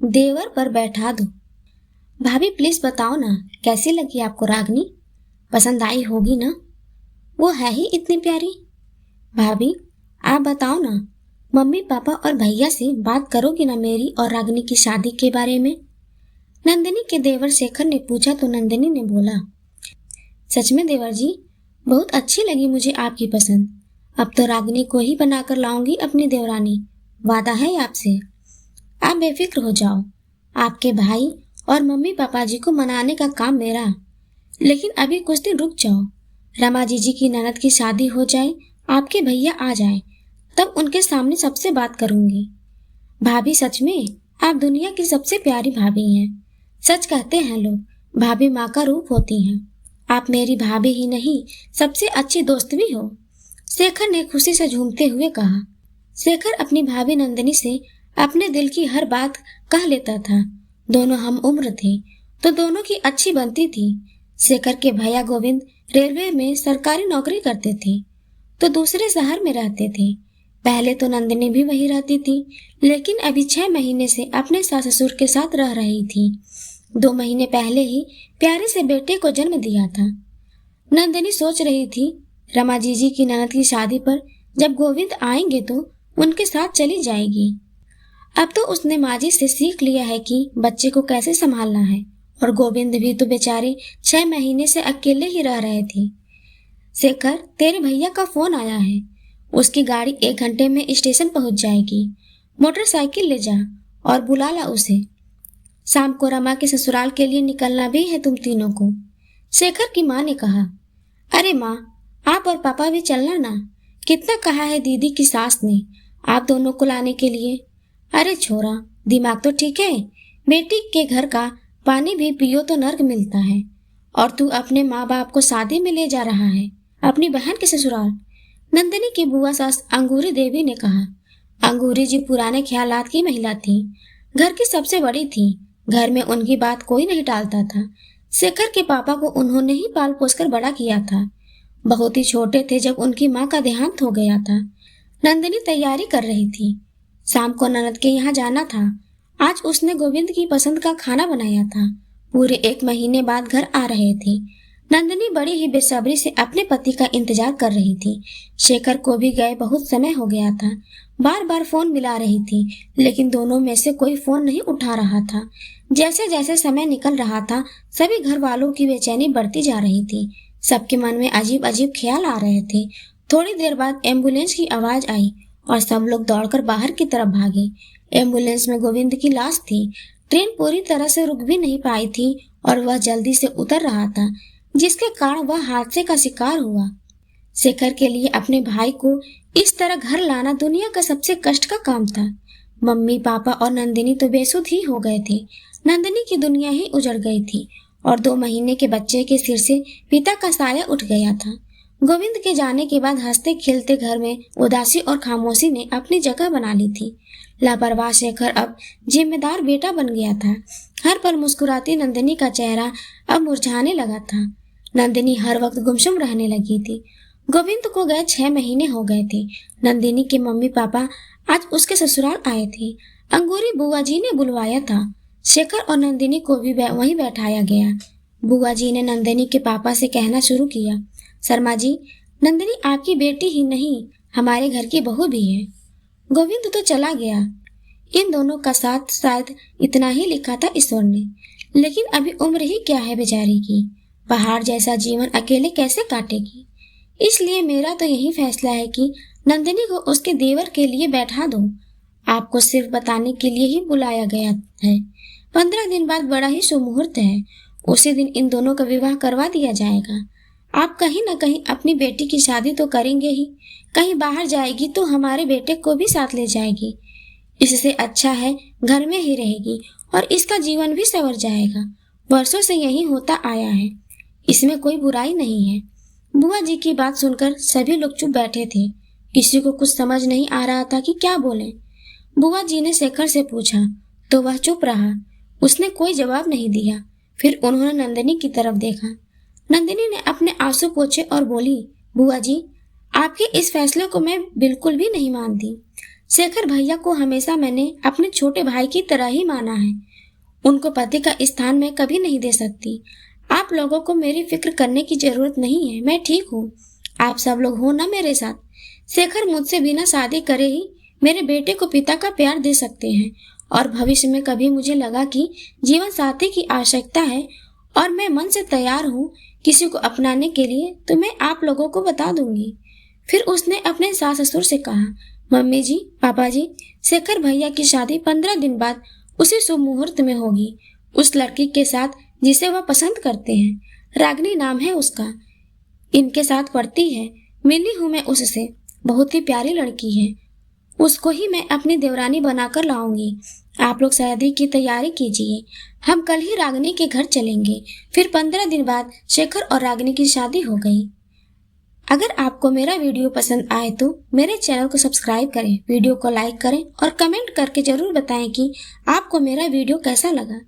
देवर पर बैठा दो। भाभी प्लीज बताओ ना, कैसी लगी आपको रागनी? पसंद आई होगी ना? वो है ही इतनी प्यारी। भाभी आप बताओ ना, मम्मी पापा और भैया से बात करोगी ना मेरी और रागनी की शादी के बारे में? नंदिनी के देवर शेखर ने पूछा तो नंदिनी ने बोला, सच में देवर जी, बहुत अच्छी लगी मुझे आपकी पसंद। अब तो रागनी को ही बनाकर लाऊंगी अपनी देवरानी। वादा है आपसे। आप बेफिक्र हो जाओ, आपके भाई और मम्मी पापा जी को मनाने का काम मेरा। लेकिन अभी कुछ दिन रुक जाओ, रमा जीजी की ननद की शादी हो जाए, आपके भैया आ जाए, तब उनके सामने सबसे बात करूंगी। भाभी सच में आप दुनिया की सबसे प्यारी भाभी हैं। सच कहते हैं लोग, भाभी माँ का रूप होती हैं। आप मेरी भाभी ही नहीं, सबसे अच्छी दोस्त भी हो। शेखर ने खुशी से झूमते हुए कहा। शेखर अपनी भाभी नंदिनी से अपने दिल की हर बात कह लेता था। दोनों हम उम्र थे तो दोनों की अच्छी बनती थी। शेखर के भैया गोविंद रेलवे में सरकारी नौकरी करते थे तो दूसरे शहर में रहते थे। पहले तो नंदिनी भी वही रहती थी, लेकिन अभी 6 महीने से अपने सास ससुर के साथ रह रही थी। 2 महीने पहले ही प्यारे से बेटे को जन्म दिया था। नंदिनी सोच रही थी, रमा जीजी की ननद की शादी पर जब गोविंद आएंगे तो उनके साथ चली जाएगी। अब तो उसने माँ जी से सीख लिया है कि बच्चे को कैसे संभालना है। और गोविंद भी तो बेचारे 6 महीने से अकेले ही रह रहे थे। शेखर, तेरे भैया का फोन आया है। उसकी गाड़ी 1 घंटे में स्टेशन पहुंच जाएगी। मोटरसाइकिल ले जा और बुला ला उसे। शाम को रमा के ससुराल के लिए निकलना भी है तुम तीनों को। शेखर की माँ ने कहा। अरे माँ, आप और पापा भी चलना ना। कितना कहा है दीदी की सास ने आप दोनों को लाने के लिए। अरे छोरा, दिमाग तो ठीक है। बेटी के घर का पानी भी पियो तो नर्क मिलता है। और तू अपने माँ बाप को शादी में ले जा रहा है, अपनी बहन के ससुराल। नंदिनी की बुआ सास अंगूरी देवी ने कहा। अंगूरी जी पुराने ख्यालात की महिला थी, घर की सबसे बड़ी थी। घर में उनकी बात कोई नहीं टालता था। शेखर के पापा को उन्होंने ही पाल पोस कर बड़ा किया था। बहुत ही छोटे थे जब उनकी माँ का देहांत हो गया था। नंदिनी तैयारी कर रही थी। शाम को ननद के यहाँ जाना था। आज उसने गोविंद की पसंद का खाना बनाया था। पूरे 1 महीने बाद घर आ रहे थे। नंदिनी बड़ी ही बेसब्री से अपने पति का इंतजार कर रही थी। शेखर को भी गए बहुत समय हो गया था। बार बार फोन मिला रही थी, लेकिन दोनों में से कोई फोन नहीं उठा रहा था। जैसे जैसे समय निकल रहा था, सभी घर वालों की बेचैनी बढ़ती जा रही थी। सबके मन में अजीब अजीब ख्याल आ रहे थे। थोड़ी देर बाद एम्बुलेंस की आवाज आई और सब लोग दौड़कर बाहर की तरफ भागे। एम्बुलेंस में गोविंद की लाश थी। ट्रेन पूरी तरह से रुक भी नहीं पाई थी और वह जल्दी से उतर रहा था, जिसके कारण वह हादसे का शिकार हुआ। शेखर के लिए अपने भाई को इस तरह घर लाना दुनिया का सबसे कष्ट का काम था। मम्मी पापा और नंदिनी तो बेसुध ही हो गए थे। नंदिनी की दुनिया ही उजड़ गई थी और 2 महीने के बच्चे के सिर से पिता का साया उठ गया था। गोविंद के जाने के बाद हंसते खेलते घर में उदासी और खामोशी ने अपनी जगह बना ली थी। लापरवाह शेखर अब जिम्मेदार बेटा बन गया था। हर पल मुस्कुराती नंदिनी का चेहरा अब मुरझाने लगा था। नंदिनी हर वक्त गुमसुम रहने लगी थी। गोविंद को गए 6 महीने हो गए थे। नंदिनी के मम्मी पापा आज उसके ससुराल आए थे। अंगूरी बुआ जी ने बुलवाया था। शेखर और नंदिनी को भी वहीं बैठाया गया। बुआ जी ने नंदिनी के पापा से कहना शुरू किया, शर्मा जी, नंदिनी आपकी बेटी ही नहीं, हमारे घर की बहू भी है। गोविंद तो चला गया। इन दोनों का साथ शायद इतना ही लिखा था ईश्वर ने, लेकिन अभी उम्र ही क्या है बेचारी की। पहाड़ जैसा जीवन अकेले कैसे काटेगी। इसलिए मेरा तो यही फैसला है कि नंदिनी को उसके देवर के लिए बैठा दो। आपको सिर्फ बताने के लिए ही बुलाया गया है। 15 दिन बाद बड़ा ही शुभ मुहूर्त है। उसी दिन इन दोनों का विवाह करवा दिया जाएगा। आप कहीं न कहीं अपनी बेटी की शादी तो करेंगे ही, कहीं बाहर जाएगी तो हमारे बेटे को भी साथ ले जाएगी। इससे अच्छा है घर में ही रहेगी और इसका जीवन भी संवर जाएगा। वर्षों से यही होता आया है, इसमें कोई बुराई नहीं है। बुआ जी की बात सुनकर सभी लोग चुप बैठे थे। किसी को कुछ समझ नहीं आ रहा था कि क्या बोले। बुआ जी ने शेखर से पूछा तो वह चुप रहा। उसने कोई जवाब नहीं दिया। फिर उन्होंने नंदिनी की तरफ देखा। नंदिनी ने अपने आंसू पोंछे और बोली, बुआ जी, आपके इस फैसले को मैं बिल्कुल भी नहीं मानती। शेखर भैया को हमेशा मैंने अपने छोटे भाई की तरह ही माना है। उनको पति का स्थान मैं कभी नहीं दे सकती। आप लोगों को मेरी फिक्र करने की जरूरत नहीं है, मैं ठीक हूँ। आप सब लोग हो ना मेरे साथ। शेखर मुझसे बिना शादी करे ही मेरे बेटे को पिता का प्यार दे सकते हैं, और भविष्य में कभी मुझे लगा कि जीवन साथी की आवश्यकता है और मैं मन से तैयार हूँ किसी को अपनाने के लिए, तो मैं आप लोगों को बता दूंगी। फिर उसने अपने सास ससुर से कहा, मम्मी जी, पापा जी, शेखर भैया की शादी 15 दिन बाद उसी शुभ मुहूर्त में होगी, उस लड़की के साथ जिसे वह पसंद करते हैं। रागिनी नाम है उसका, इनके साथ पढ़ती है, मिली हूँ मैं उससे, बहुत ही प्यारी लड़की है। उसको ही मैं अपनी देवरानी बनाकर लाऊंगी। आप लोग शादी की तैयारी कीजिए। हम कल ही रागिनी के घर चलेंगे। फिर 15 दिन बाद शेखर और रागिनी की शादी हो गई। अगर आपको मेरा वीडियो पसंद आए तो मेरे चैनल को सब्सक्राइब करें, वीडियो को लाइक करें और कमेंट करके जरूर बताएं कि आपको मेरा वीडियो कैसा लगा।